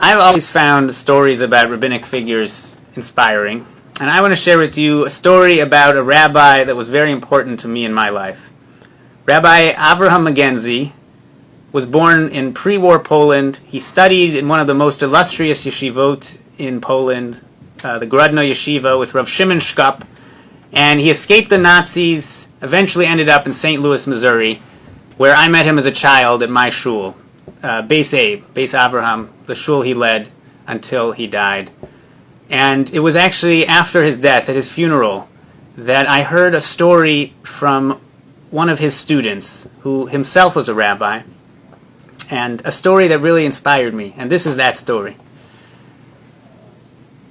I've always found stories about rabbinic figures inspiring, and I want to share with you a story about a rabbi that was very important to me in my life. Rabbi Avraham Magenzi was born in pre-war Poland. He studied in one of the most illustrious yeshivot in Poland, the Grodno Yeshiva with Rav Shimon Shkup, and he escaped the Nazis, eventually ended up in St. Louis, Missouri, where I met him as a child at my shul, Beis Avraham, the shul he led until he died. And it was actually after his death, at his funeral, that I heard a story from one of his students, who himself was a rabbi, and a story that really inspired me. And this is that story.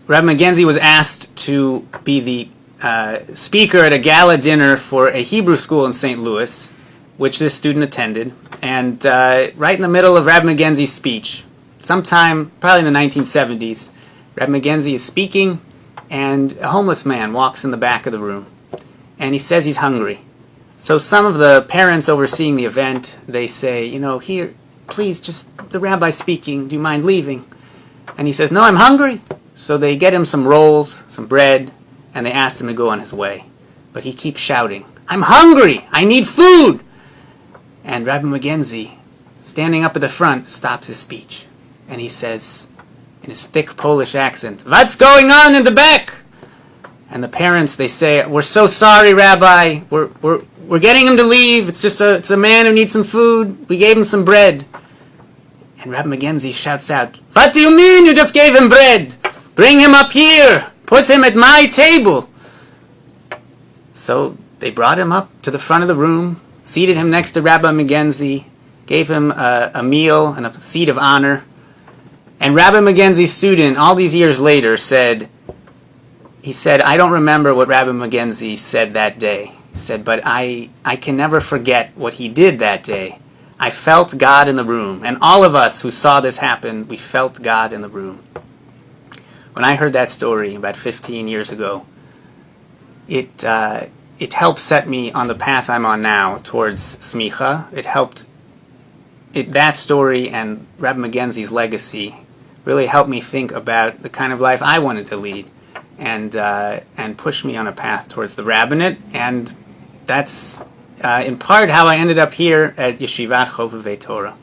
Rabbi Magenzi was asked to be the speaker at a gala dinner for a Hebrew school in St. Louis, which this student attended. And right in the middle of Rabbi Magenzi's speech, sometime probably in the 1970s, Rabbi Magenzi is speaking, and a homeless man walks in the back of the room, and he says he's hungry. So some of the parents overseeing the event, they say, here, please, just the rabbi's speaking, do you mind leaving? And he says, no, I'm hungry. So they get him some rolls, some bread, and they ask him to go on his way. But he keeps shouting, I'm hungry, I need food. And Rabbi Magenzi, standing up at the front, stops his speech. And he says, in his thick Polish accent, what's going on in the back? And the parents, they say, we're so sorry, Rabbi. We're getting him to leave. It's a man who needs some food. We gave him some bread. And Rabbi Magenzi shouts out, what do you mean you just gave him bread? Bring him up here. Put him at my table. So they brought him up to the front of the room, seated him next to Rabbi Magenzi, gave him a meal and a seat of honor. And Rabbi Magenzi's student, all these years later, said, I don't remember what Rabbi Magenzi said that day. He said, but I can never forget what he did that day. I felt God in the room. And all of us who saw this happen, we felt God in the room. When I heard that story about 15 years ago, it helped set me on the path I'm on now towards smicha. That story and Rabbi Magenzi's legacy really helped me think about the kind of life I wanted to lead, and push me on a path towards the rabbinate. And that's in part how I ended up here at Yeshivat Chovevei Torah.